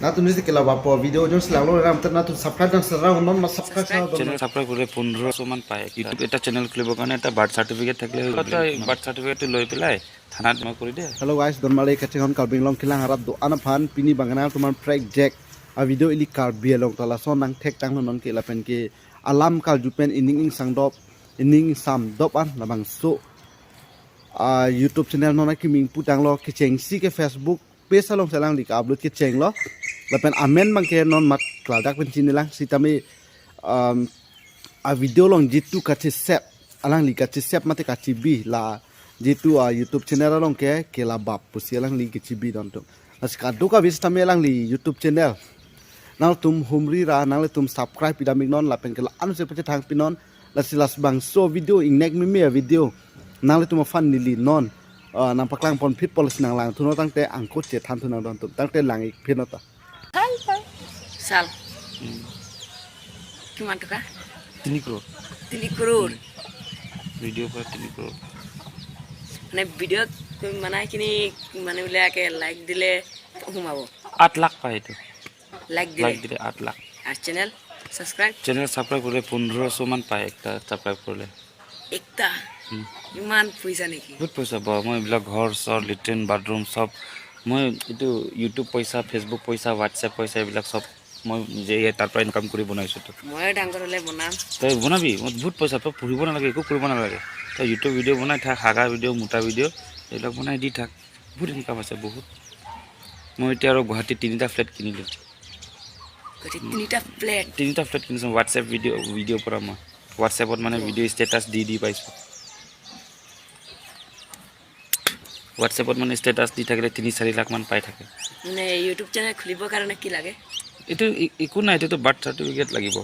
na tu ni sikila ba po video jon slang lo ram ta na tu subscribe dang sarang non ma subscribe sa channel subscribe করে 1500 মান পায় YouTube এটা channel খুলিব কারণে একটা birth certificate থাকলে কত বার্থ সার্টিফিকেট লই পেলাই থানাত জমা কৰি দে hello guys don male ka chon kalbing long kilang harap do ana phan pini bangana tuman project a video ili kar bielong tala son nang thek tang non ke la pen ke alam kal jupen ining sang dop ining sam dop an labang so YouTube channel non Akimi putang lo ke cheng si ke Facebook page salong salang li ka upload ke cheng lo la pen amen bang ke non mat kladak pen chin lang si tami Avideo long jitu ka che sep alang li ka che sep mate ka chi bi la jitu YouTube channel long ke la bab pusi alang li ke chi bi don to aska do ka vis tami alang li YouTube channel nang tum humri ra nang le tum subscribe pidamik non la pen ke la anu se pe thang pinon la silas bang so video ingnek mi video nang le tum fan ni li non nang paklang pon phit policy nang lang thuno tangte angko che than thunang don tum tangte langik phenota sal কিমান টাকা 3 crore 3 crore video করে 3 crore মানে video মানাই কিনি মানে উলাকে like দিলে হুমাবো 8 লাখ পায় তো লাইক দিলে 8 লাখ আর চ্যানেল সাবস্ক্রাইব করলে 1500 মান পায় একটা সাবস্ক্রাইব করলে একটা ইমান পয়সা নেকি বহুত পয়সা বা মই ব্লগ ঘর সর লেট্রিন বাথরুম সব মই এটো ইউটিউব পয়সা ফেসবুক পয়সা হোয়াটসঅ্যাপ পয়সা এইবিলাক সব মই যে তাৰ পৰা ইনকাম কৰি বনাইছো তো মই ডাঙৰ হলে বনাম তই বনাবি মই বহুত পইচা তো পঢ়িব নালাগে একো কৰিব নালাগে তই ইউটিউব ভিডিও বনাই থাক হাগা ভিডিও মোটা ভিডিও এইবিলাক বনাই দি থাক বহুত ইনকাম আছে বহুত মই এতিয়া আৰু গুৱাহাটী 3টা ফ্ল্যাট কিনিলো 3টা ফ্ল্যাট কিনিছো হোৱাটসঅ্যাপ ভিডিও পৰা মই হোৱাটসঅ্যাপত মানে ভিডিও ষ্টেটাস দি পাইছো হোৱাটসঅ্যাপত মানে ষ্টেটাস দি থাকিলে 3-4 লাখ মান পাই থাকে মানে ইউটিউব চ্যানেল খুলিব কাৰণে কি লাগে এটো একো নাই এটো বাৰ্থ সাৰ্টিফিকেট লাগিব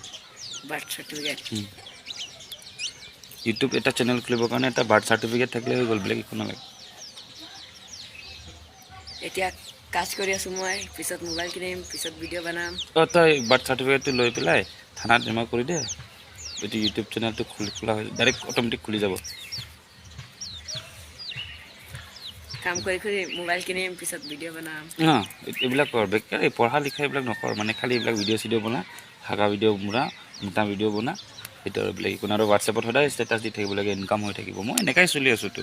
বাৰ্থ সাৰ্টিফিকেট ইউটিউব এটা চ্যানেল খুলিব কাৰণে এটা বাৰ্থ সাৰ্টিফিকেট থাকলে হৈ গল ব্লেক একো নালাগে এতিয়া কাজ কৰি আছো মই পিছত মোবাইল কিনিম পিছত ভিডিও বনাম তই বাৰ্থ সাৰ্টিফিকেটটো লৈ পেলাই থানাত জমা কৰি দে এটো ইউটিউব চ্যানেলটো খোলা হৈ ডাইৰেক্ট অটোমেটিক খুলি যাব কাম কৰি মোবাইল কিনিম পিছত ভিডিও বনাম এইবিলাক কৰ বেকাৰ এই পঢ়া লিখা এইবিলাক নকৰ মানে খালি এইবিলাক ভিডিও বনা হাগা ভিডিও বনা মোটা ভিডিও বনা এটা এইবিলাক কোনো আৰু হোৱাটসএপত সদায় ষ্টেটাস দি থাকিব লাগে ইনকাম হৈ থাকিব মই এনেকাই চলি আছো তো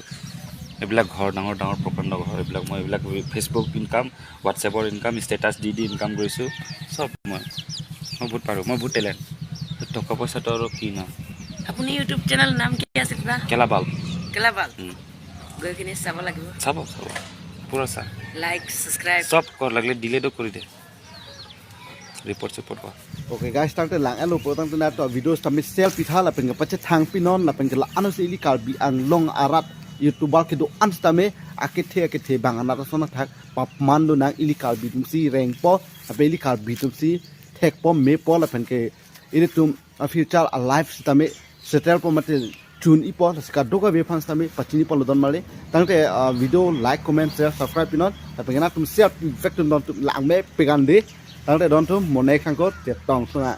এইবিলাক ঘৰ ডাঙৰ প্ৰকাণ্ড ঘৰ এইবিলাক মই এইবিলাক ফেচবুক ইনকাম হোৱাটসএপৰ ইনকাম ষ্টেটাস দি ইনকাম কৰিছো সব মই বহুত পাৰো মই বহুত টেলেণ্ট টকা পইচাটো আৰু কি না আপুনি ইউটিউব চ্যানেল নাম কি আছে কিবা কেলাবাল গৈ কিনে চাব লাগিব চাব পুৰা চা লাইক সাবস্ক্ৰাইব সব কৰ লাগলে ডিলেটো কৰি দে report ko okay guys tangte lang elo po tangte na to videos tami sel pitha la penga pache thang pinon la penga la anu sili kal bi ang long arat youtuber ke do anstame akethe bangana ta sona thak pap mandu nang ili kal bi tumsi rank po apeli kal bi tumsi thek po me po la penke ini tum future alive tame settle po mate tune ipo ska doka be fans tame pachini po lodon male tangte video like comment share subscribe pinon la penga na tum share effect don tum lang me pegande tangte don tum monai khangko te tong sona